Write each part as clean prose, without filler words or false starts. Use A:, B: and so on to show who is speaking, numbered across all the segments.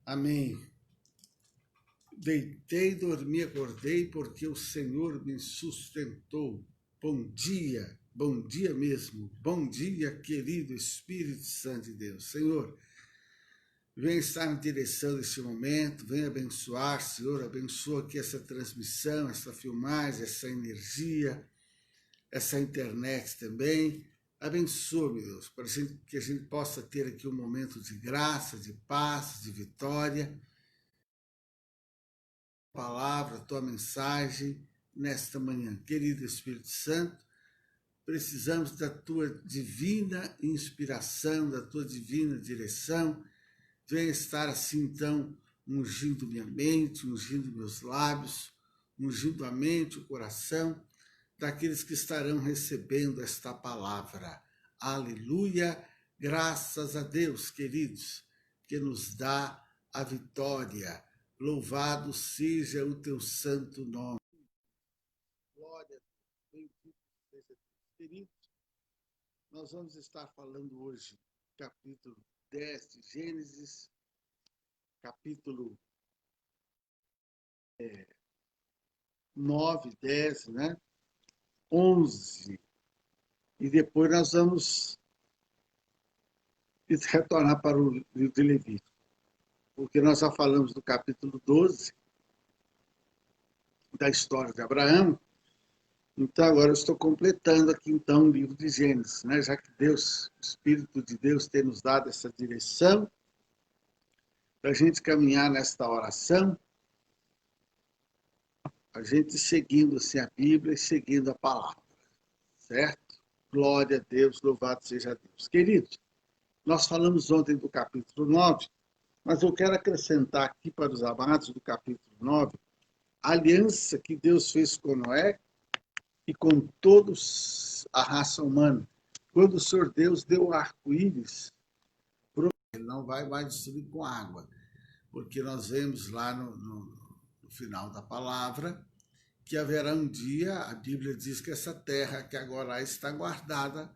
A: Amém. Deitei, dormi, acordei, porque o Senhor me sustentou. Bom dia mesmo. Bom dia, querido Espírito Santo de Deus. Senhor, vem estar na direção desse momento, vem abençoar, Senhor, abençoa aqui essa transmissão, essa filmagem, essa energia, essa internet também. Abençoa, meu Deus, para que a gente possa ter aqui um momento de graça, de paz, de vitória. Palavra, tua mensagem nesta manhã. Querido Espírito Santo, precisamos da tua divina inspiração, da tua divina direção. Venha estar assim, então, ungindo minha mente, ungindo meus lábios, ungindo a mente, o coração daqueles que estarão recebendo esta palavra. Aleluia! Graças a Deus, queridos, que nos dá a vitória. Louvado seja o teu santo nome. Glória a Deus, bendito seja Deus. Queridos, nós vamos estar falando hoje, capítulo 10 de Gênesis, capítulo 9, 10, né? 11. E depois nós vamos retornar para o livro de Levítico, porque nós já falamos do capítulo 12, da história de Abraão. Então, agora eu estou completando aqui, então, o livro de Gênesis, né? Já que Deus, o Espírito de Deus, tem nos dado essa direção para a gente caminhar nesta oração, a gente seguindo assim a Bíblia e seguindo a palavra, certo? Glória a Deus, louvado seja Deus. Queridos, nós falamos ontem do capítulo 9, mas eu quero acrescentar aqui para os amados do capítulo 9, a aliança que Deus fez com Noé e com todos a raça humana. Quando o Senhor Deus deu o arco-íris, ele não vai mais destruir com água, porque nós vemos lá no final da palavra que haverá um dia, a Bíblia diz que essa terra que agora está guardada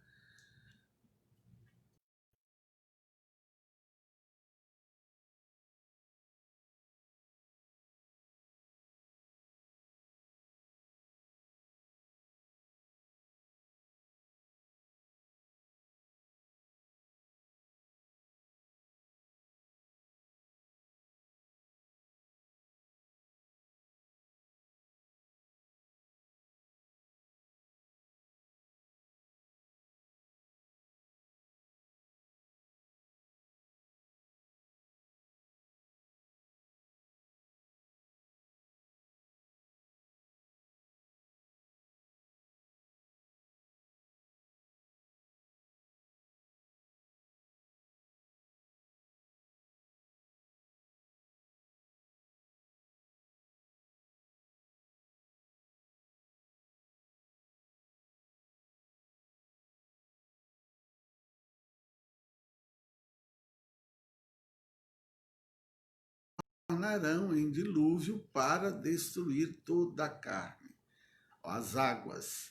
A: tornarão em dilúvio para destruir toda a carne. As águas.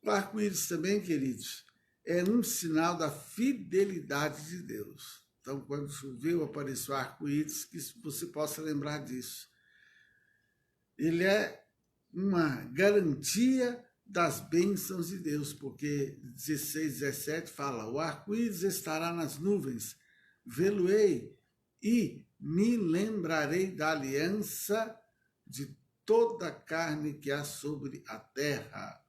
A: O arco-íris também, queridos, é um sinal da fidelidade de Deus. Então, quando choveu, apareceu o arco-íris, que você possa lembrar disso. Ele é uma garantia das bênçãos de Deus, porque 16, 17 fala, o arco-íris estará nas nuvens, vê-lo-ei e me lembrarei da aliança de toda a carne que há sobre a terra.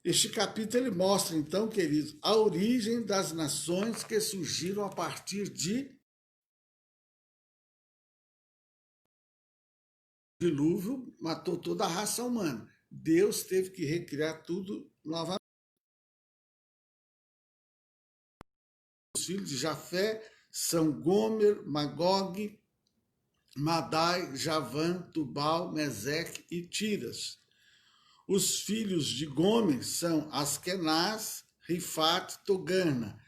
A: Este capítulo ele mostra, então, queridos, a origem das nações que surgiram a partir de dilúvio, matou toda a raça humana. Deus teve que recriar tudo novamente. Os filhos de Jafé são Gomer, Magog, Madai, Javã, Tubal, Meseque e Tiras. Os filhos de Gomer são Askenaz, Rifat, Togarma.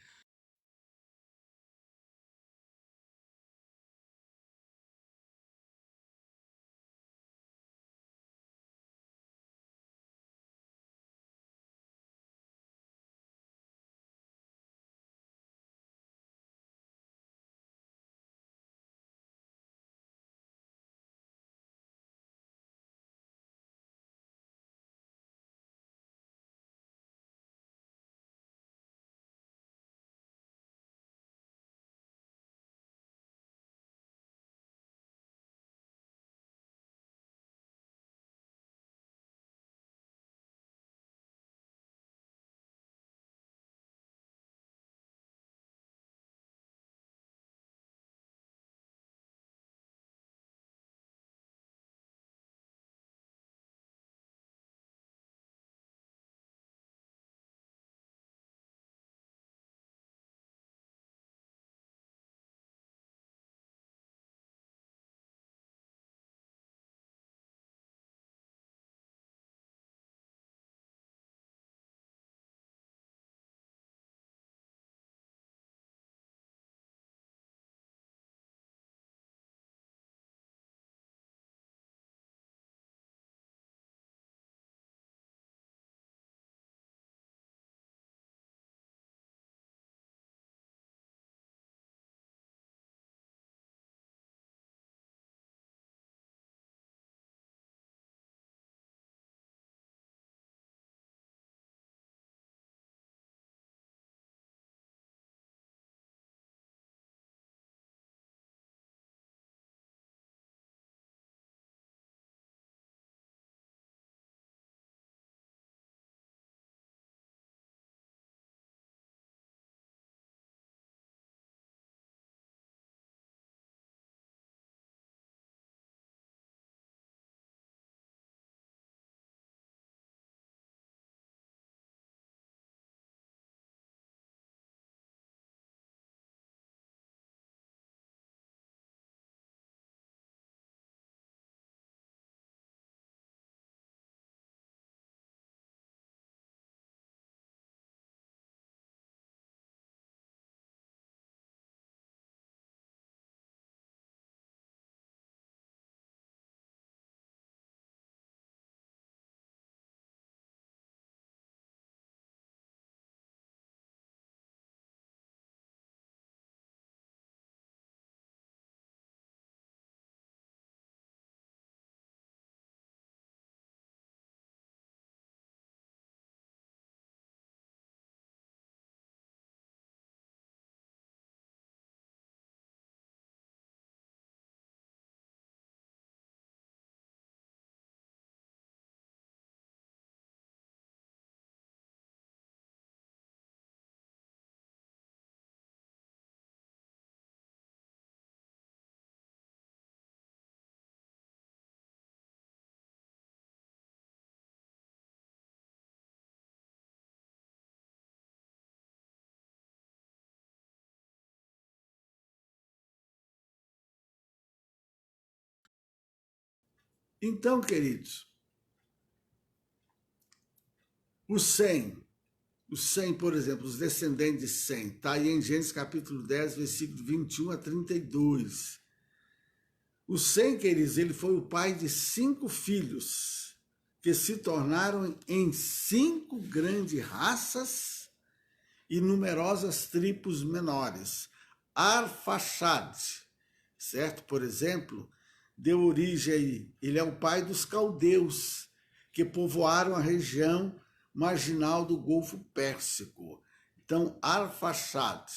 A: Então, queridos, os 100, por exemplo, os descendentes de Sem, está aí em Gênesis capítulo 10, versículo 21 a 32. O Sem, queridos, ele foi o pai de 5 filhos, que se tornaram em 5 grandes raças e numerosas tribos menores. Arfaxad, certo? Por exemplo, deu origem aí, ele é o pai dos caldeus, que povoaram a região marginal do Golfo Pérsico. Então, Arfaxad,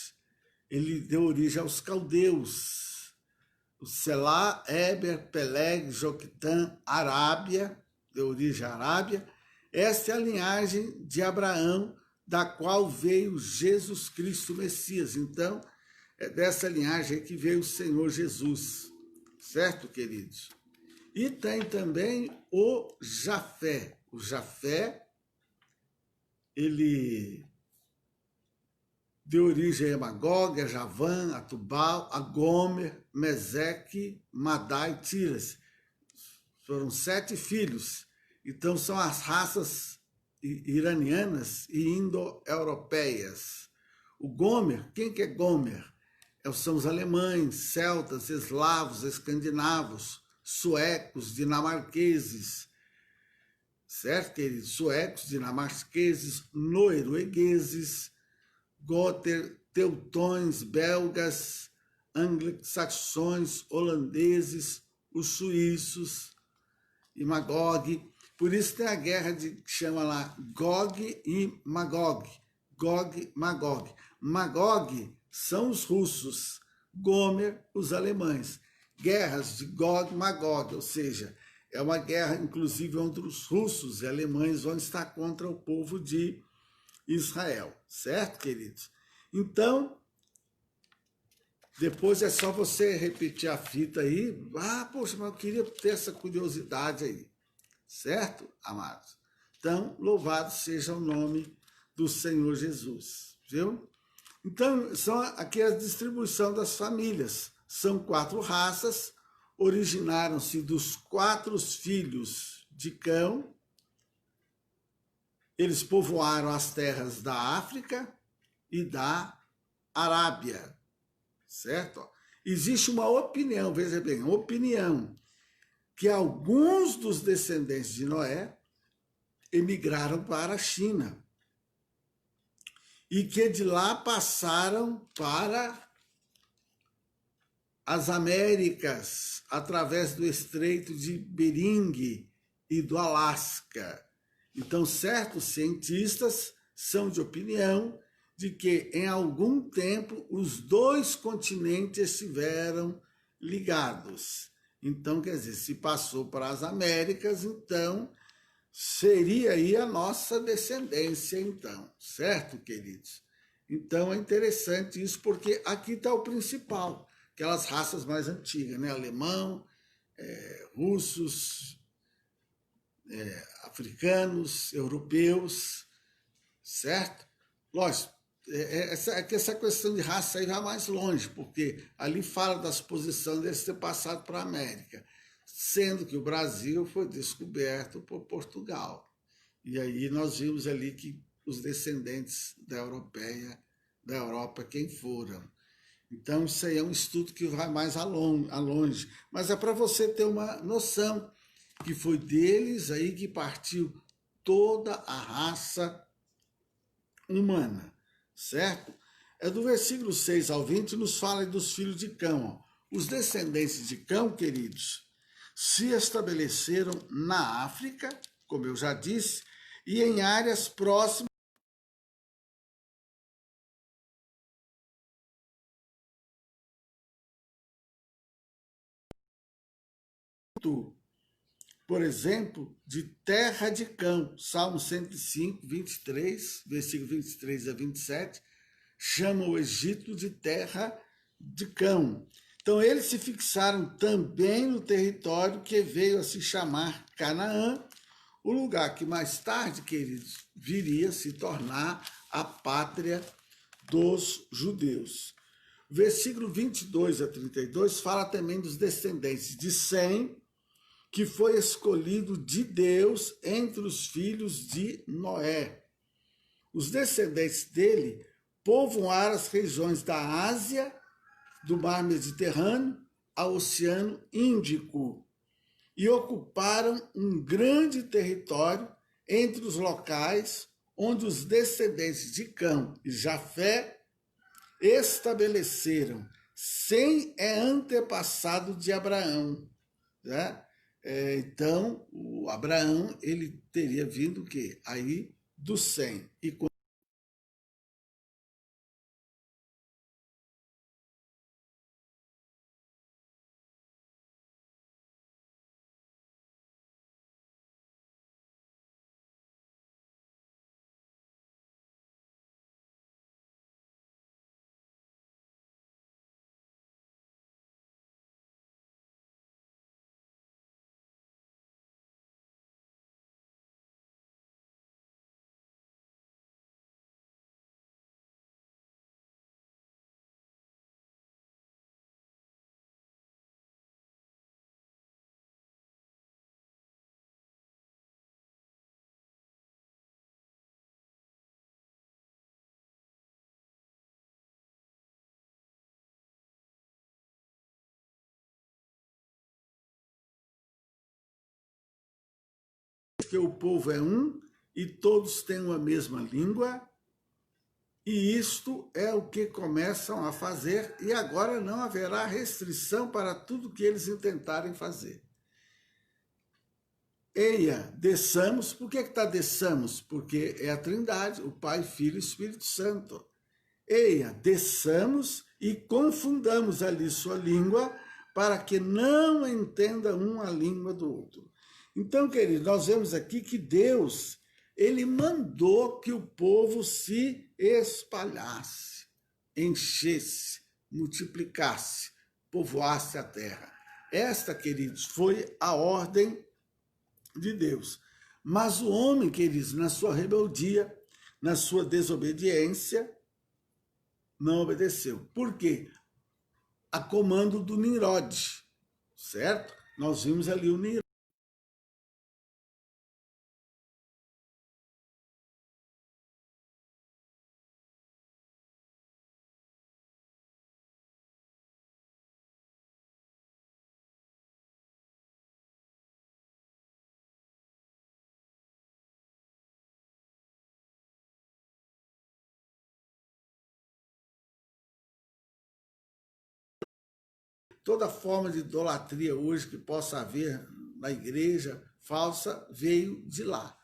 A: ele deu origem aos caldeus. O Selá, Eber, Peleg, Joquitã, Arábia, deu origem à Arábia. Esta é a linhagem de Abraão, da qual veio Jesus Cristo Messias. Então, é dessa linhagem que veio o Senhor Jesus, certo, queridos? E tem também o Jafé. O Jafé, ele deu origem a Magog, a Javã, a Tubal, a Gomer, Meseque, Madai e Tiras. Foram 7 filhos. Então são as raças iranianas e indo-europeias. O Gomer, quem que é Gomer? São os alemães, celtas, eslavos, escandinavos, suecos, dinamarqueses, certo, queridos? Suecos, dinamarqueses, noruegueses, goter, teutões, belgas, anglo-saxões, holandeses, os suíços e Magog. Por isso tem a guerra que chama lá Gog e Magog. Gog, Magog. Magog são os russos, Gomer, os alemães. Guerras de Gog e Magog, ou seja, é uma guerra, inclusive, onde os russos e alemães vão estar contra o povo de Israel, certo, queridos? Então, depois é só você repetir a fita aí. Ah, poxa, mas eu queria ter essa curiosidade aí, certo, amados? Então, louvado seja o nome do Senhor Jesus, viu? Então, são aqui a distribuição das famílias. São 4 raças, originaram-se dos 4 filhos de Cão. Eles povoaram as terras da África e da Arábia, certo? Existe uma opinião, veja bem, uma opinião, que alguns dos descendentes de Noé emigraram para a China e que de lá passaram para as Américas através do Estreito de Bering e do Alasca. Então, certos cientistas são de opinião de que em algum tempo os 2 continentes estiveram ligados. Então, quer dizer, se passou para as Américas, então seria aí a nossa descendência, então, certo, queridos? Então é interessante isso, porque aqui está o principal, aquelas raças mais antigas, né? Alemão, russos, africanos, europeus, certo? Lógico, essa questão de raça aí vai mais longe, porque ali fala da suposição deles ter passado para a América, sendo que o Brasil foi descoberto por Portugal. E aí nós vimos ali que os descendentes da Europa, quem foram. Então isso aí é um estudo que vai mais a longe. Mas é para você ter uma noção que foi deles aí que partiu toda a raça humana, certo? É do versículo 6 ao 20, nos fala dos filhos de Cão. Os descendentes de Cão, queridos, se estabeleceram na África, como eu já disse, e em áreas próximas por exemplo, de terra de Cão. Salmo 105, 23, versículo 23 a 27, chama o Egito de terra de Cão. Então, eles se fixaram também no território que veio a se chamar Canaã, o lugar que mais tarde, queridos, viria a se tornar a pátria dos judeus. Versículo 22 a 32 fala também dos descendentes de Sem, que foi escolhido de Deus entre os filhos de Noé. Os descendentes dele povoaram as regiões da Ásia, do Mar Mediterrâneo ao Oceano Índico e ocuparam um grande território entre os locais onde os descendentes de Cão e Jafé estabeleceram. Sem é antepassado de Abraão, né? Então, o Abraão, ele teria vindo o quê? Aí do Sem. E que o povo é um e todos têm uma mesma língua, e isto é o que começam a fazer, e agora não haverá restrição para tudo que eles intentarem fazer. Eia, desçamos. Por que está desçamos? Porque é a Trindade, o Pai, Filho e Espírito Santo. Eia, desçamos e confundamos ali sua língua, para que não entenda um a língua do outro. Então, queridos, nós vemos aqui que Deus, ele mandou que o povo se espalhasse, enchesse, multiplicasse, povoasse a terra. Esta, queridos, foi a ordem de Deus. Mas o homem, queridos, na sua rebeldia, na sua desobediência, não obedeceu. Por quê? A comando do Nimrod, certo? Nós vimos ali o Nimrod. Toda forma de idolatria hoje que possa haver na igreja falsa veio de lá,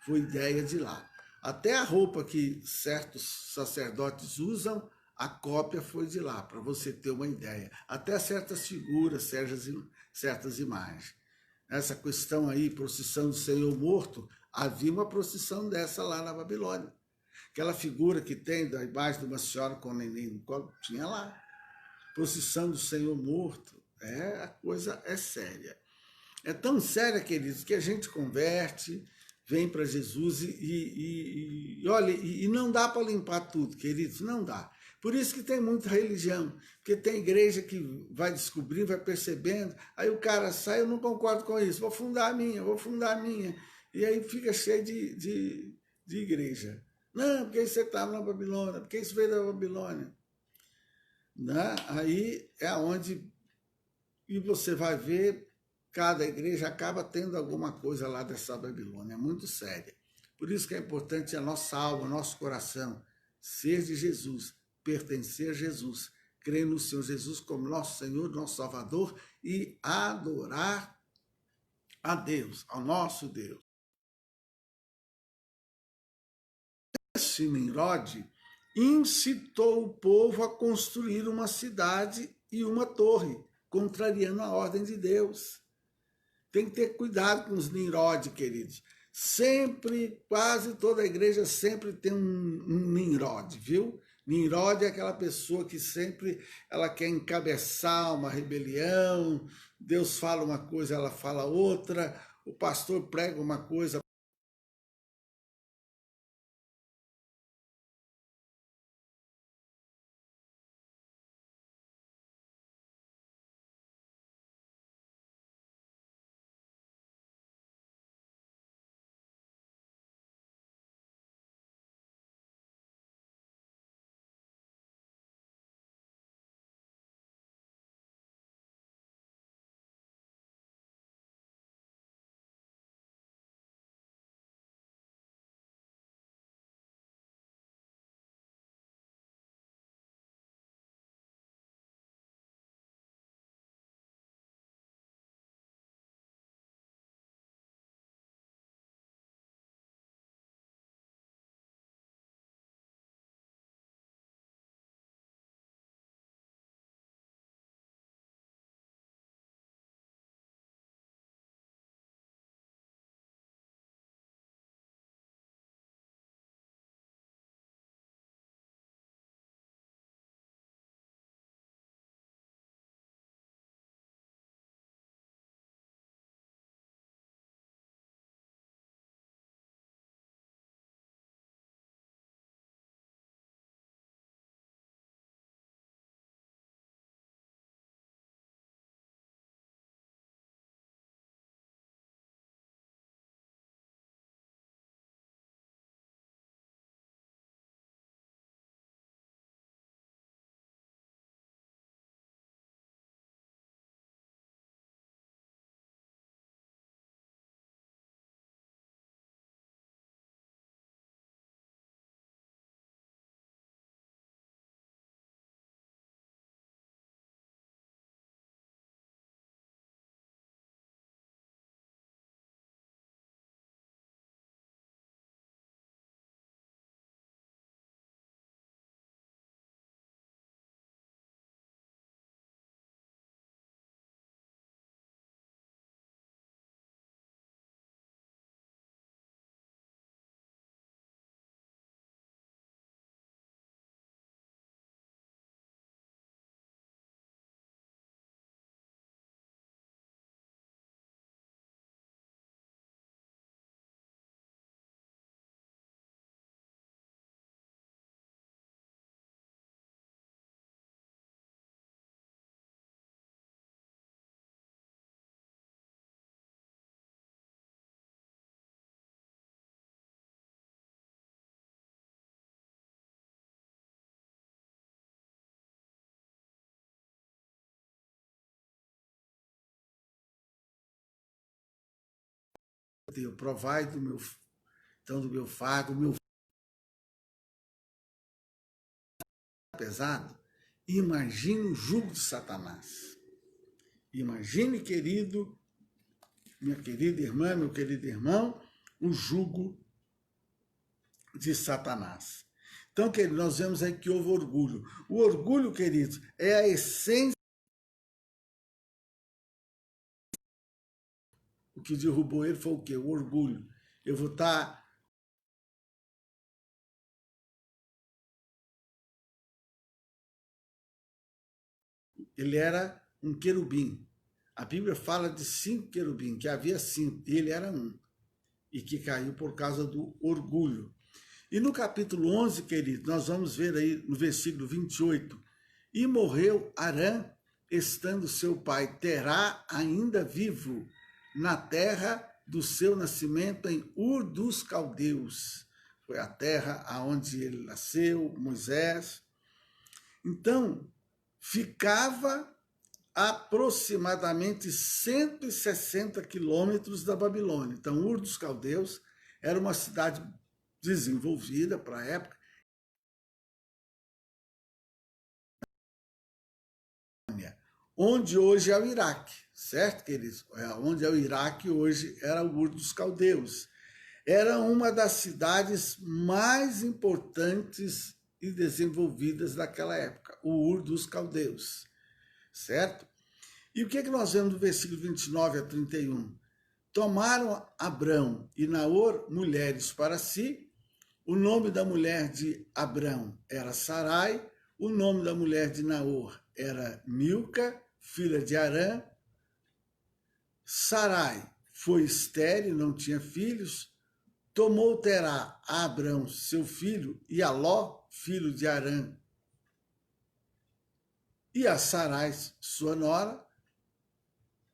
A: foi ideia de lá. Até a roupa que certos sacerdotes usam, a cópia foi de lá, para você ter uma ideia. Até certas figuras, certas imagens. Essa questão aí, procissão do Senhor morto, havia uma procissão dessa lá na Babilônia. Aquela figura que tem da imagem de uma senhora com o neném no colo, tinha lá. Procissão do Senhor morto, a coisa é séria. É tão séria, queridos, que a gente converte, vem para Jesus e olha, e não dá para limpar tudo, queridos, não dá. Por isso que tem muita religião, porque tem igreja que vai descobrindo, vai percebendo, aí o cara sai, eu não concordo com isso, vou fundar a minha, e aí fica cheio de igreja. Não, porque você estava na Babilônia, porque isso veio da Babilônia. Né? Aí é onde e você vai ver, cada igreja acaba tendo alguma coisa lá dessa Babilônia, é muito séria. Por isso que é importante a nossa alma, nosso coração, ser de Jesus, pertencer a Jesus, crer no Senhor Jesus como nosso Senhor, nosso Salvador e adorar a Deus, ao nosso Deus. Este Nimrod incitou o povo a construir uma cidade e uma torre, contrariando a ordem de Deus. Tem que ter cuidado com os Nimrod, queridos. Sempre, quase toda a igreja sempre tem um Nimrod, viu? Nimrod é aquela pessoa que sempre ela quer encabeçar uma rebelião, Deus fala uma coisa, ela fala outra, o pastor prega uma coisa, teu, provai do meu, então, do meu fardo, do meu pesado. Imagine o jugo de Satanás. Imagine, querido, minha querida irmã, meu querido irmão, o jugo de Satanás. Então, querido, nós vemos aí que houve orgulho. O orgulho, querido, é a essência. O que derrubou ele foi o quê? O orgulho. Eu vou estar... Ele era um querubim. A Bíblia fala de 5 querubins, que havia 5, ele era um. E que caiu por causa do orgulho. E no capítulo 11, querido, nós vamos ver aí no versículo 28, e morreu Arã, estando seu pai Terá ainda vivo, na terra do seu nascimento em Ur dos Caldeus. Foi a terra onde ele nasceu, Moisés. Então, ficava aproximadamente 160 quilômetros da Babilônia. Então, Ur dos Caldeus era uma cidade desenvolvida para a época, onde hoje é o Iraque, certo, queridos? Onde é o Iraque hoje era o Ur dos Caldeus. Era uma das cidades mais importantes e desenvolvidas daquela época, o Ur dos Caldeus, certo? E o que nós vemos no versículo 29 a 31? Tomaram Abrão e Naor mulheres para si. O nome da mulher de Abrão era Sarai, o nome da mulher de Naor era Milca, filha de Arã. Sarai foi estéril, não tinha filhos. Tomou Terá a Abrão, seu filho, e a Ló, filho de Arã, e a Sarai, sua nora,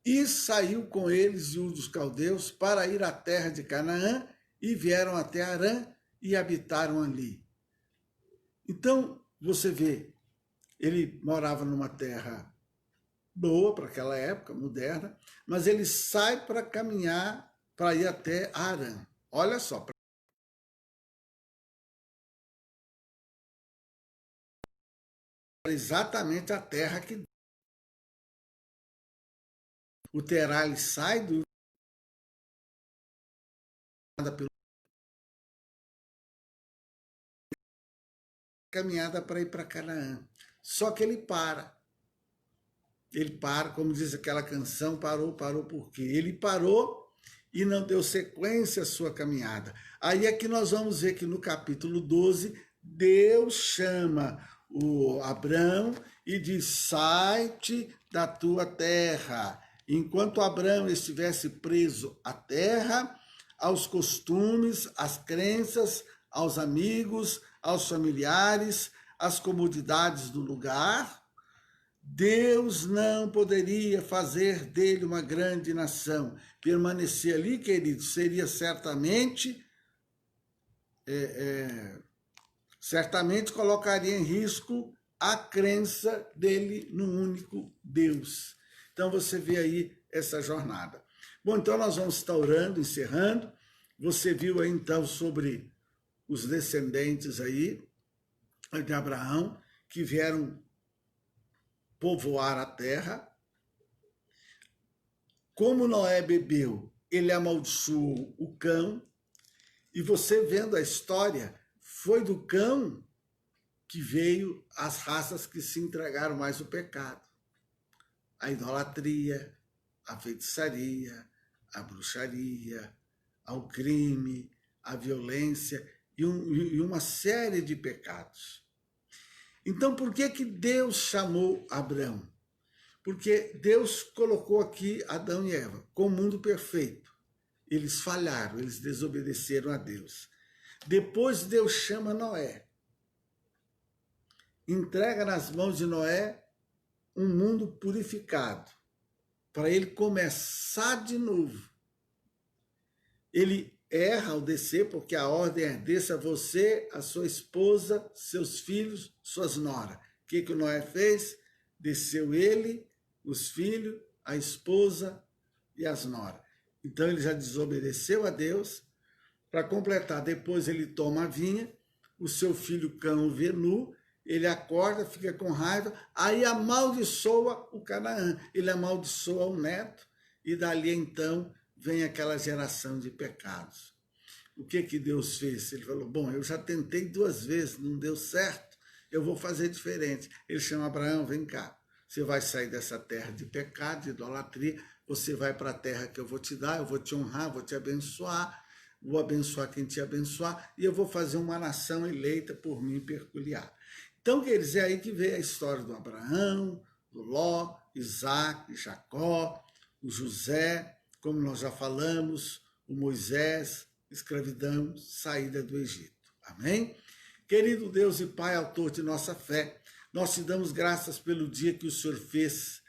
A: e saiu com eles de Ur dos Caldeus para ir à terra de Canaã, e vieram até Arã e habitaram ali. Então, você vê, ele morava numa terra boa para aquela época, moderna, mas ele sai para caminhar, para ir até Arã. Olha só, exatamente a terra que o Terá ele sai do caminhada para ir para Canaã. Só que ele para. Ele para, como diz aquela canção, parou por quê? Ele parou e não deu sequência à sua caminhada. Aí é que nós vamos ver que no capítulo 12, Deus chama o Abrão e diz, sai-te da tua terra. Enquanto Abrão estivesse preso à terra, aos costumes, às crenças, aos amigos, aos familiares, às comodidades do lugar, Deus não poderia fazer dele uma grande nação. Permanecer ali, querido, seria certamente colocaria em risco a crença dele no único Deus. Então você vê aí essa jornada. Bom, então nós vamos estar orando, encerrando. Você viu aí então sobre os descendentes aí de Abraão, que vieram povoar a terra. Como Noé bebeu, ele amaldiçoou o cão, e você vendo a história, foi do cão que veio as raças que se entregaram mais ao pecado. A idolatria, a feitiçaria, a bruxaria, ao crime, a violência e uma série de pecados. Então, por que Deus chamou Abrão? Porque Deus colocou aqui Adão e Eva com o mundo perfeito. Eles falharam, eles desobedeceram a Deus. Depois Deus chama Noé. Entrega nas mãos de Noé um mundo purificado, para ele começar de novo. Ele erra ao descer, porque a ordem é desça você, a sua esposa, seus filhos, suas noras. O que o Noé fez? Desceu ele, os filhos, a esposa e as noras. Então ele já desobedeceu a Deus. Para completar, depois ele toma a vinha, o seu filho Cã o vê nu, ele acorda, fica com raiva, aí amaldiçoa o Canaã, ele amaldiçoa o neto, e dali então vem aquela geração de pecados. O que Deus fez? Ele falou, bom, eu já tentei 2 vezes, não deu certo, eu vou fazer diferente. Ele chama Abraão, vem cá, você vai sair dessa terra de pecado, de idolatria, você vai para a terra que eu vou te dar, eu vou te honrar, vou te abençoar, vou abençoar quem te abençoar, e eu vou fazer uma nação eleita por mim peculiar. Então, quer dizer, aí que veio a história do Abraão, do Ló, Isaac, Jacó, o José, como nós já falamos, o Moisés, escravidão, saída do Egito. Amém? Querido Deus e Pai, autor de nossa fé, nós te damos graças pelo dia que o Senhor fez.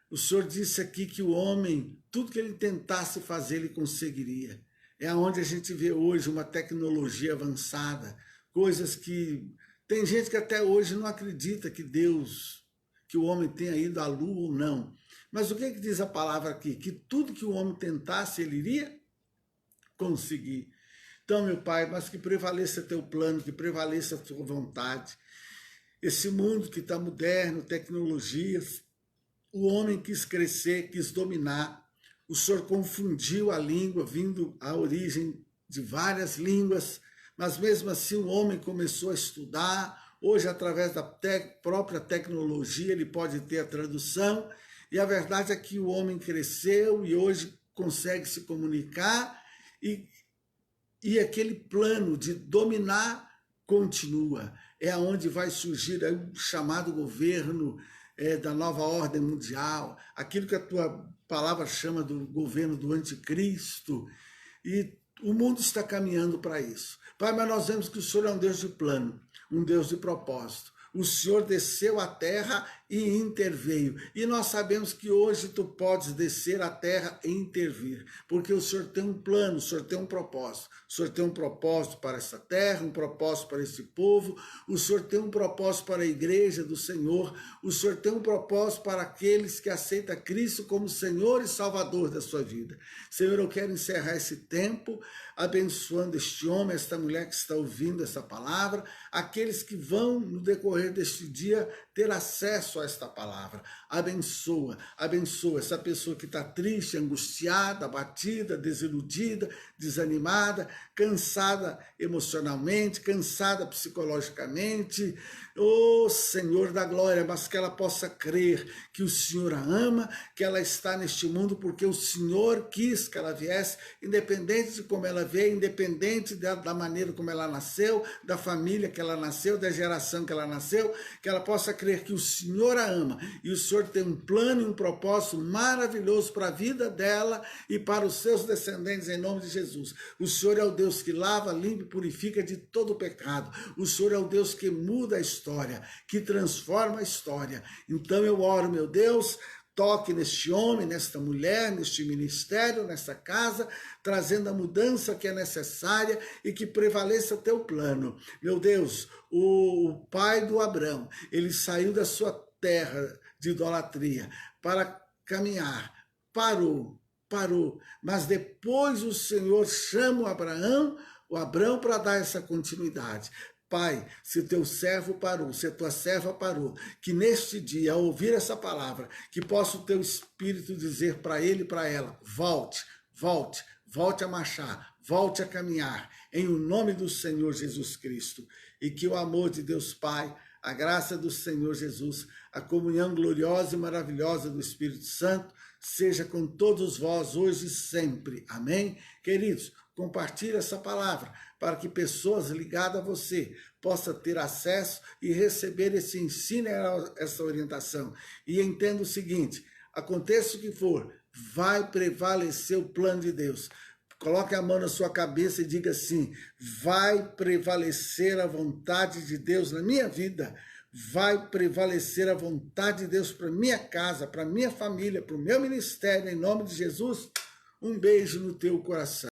A: O Senhor disse aqui que o homem, tudo que ele tentasse fazer, ele conseguiria. É onde a gente vê hoje uma tecnologia avançada, coisas que... Tem gente que até hoje não acredita que Deus, que o homem tenha ido à lua ou não. Mas o que diz a palavra aqui? Que tudo que o homem tentasse, ele iria conseguir. Então, meu Pai, mas que prevaleça teu plano, que prevaleça a tua vontade. Esse mundo que está moderno, tecnologias, o homem quis crescer, quis dominar. O Senhor confundiu a língua, vindo à origem de várias línguas, mas mesmo assim o homem começou a estudar. Hoje, através da própria tecnologia, ele pode ter a tradução, e a verdade é que o homem cresceu e hoje consegue se comunicar, e aquele plano de dominar continua. É onde vai surgir o chamado governo da nova ordem mundial, aquilo que a tua palavra chama do governo do anticristo, e o mundo está caminhando para isso. Pai, mas nós vemos que o Senhor é um Deus de plano, um Deus de propósito. O Senhor desceu à terra e interveio. E nós sabemos que hoje tu podes descer à terra e intervir, porque o Senhor tem um plano, o Senhor tem um propósito. O Senhor tem um propósito para essa terra, um propósito para esse povo, o Senhor tem um propósito para a igreja do Senhor, o Senhor tem um propósito para aqueles que aceitam Cristo como Senhor e Salvador da sua vida. Senhor, eu quero encerrar esse tempo abençoando este homem, esta mulher que está ouvindo essa palavra, aqueles que vão no decorrer deste dia ter acesso a esta palavra. Abençoa, abençoa essa pessoa que está triste, angustiada, abatida, desiludida, desanimada, cansada emocionalmente, cansada psicologicamente. Oh, Senhor da glória, mas que ela possa crer que o Senhor a ama, que ela está neste mundo porque o Senhor quis que ela viesse, independente de como ela veio, independente da maneira como ela nasceu, da família que ela nasceu, da geração que ela nasceu, que ela possa crer que o Senhor a ama e o Senhor tem um plano e um propósito maravilhoso para a vida dela e para os seus descendentes em nome de Jesus. O Senhor é o Deus que lava, limpa e purifica de todo o pecado. O Senhor é o Deus que muda a história, que transforma a história. Então eu oro, meu Deus, toque neste homem, nesta mulher, neste ministério, nesta casa, trazendo a mudança que é necessária e que prevaleça teu plano. Meu Deus, o pai do Abrão, ele saiu da sua terra de idolatria para caminhar, parou, mas depois o Senhor chama o Abrão para dar essa continuidade. Pai, se teu servo parou, se a tua serva parou, que neste dia, ao ouvir essa palavra, que possa o teu Espírito dizer para ele e para ela, volte a marchar, volte a caminhar, em o nome do Senhor Jesus Cristo, e que o amor de Deus Pai, a graça do Senhor Jesus, a comunhão gloriosa e maravilhosa do Espírito Santo, seja com todos vós hoje e sempre. Amém? Queridos, compartilhe essa palavra para que pessoas ligadas a você possam ter acesso e receber esse ensino, essa orientação. E entenda o seguinte, aconteça o que for, vai prevalecer o plano de Deus. Coloque a mão na sua cabeça e diga assim, vai prevalecer a vontade de Deus na minha vida, vai prevalecer a vontade de Deus para minha casa, para minha família, para o meu ministério, em nome de Jesus. Um beijo no teu coração.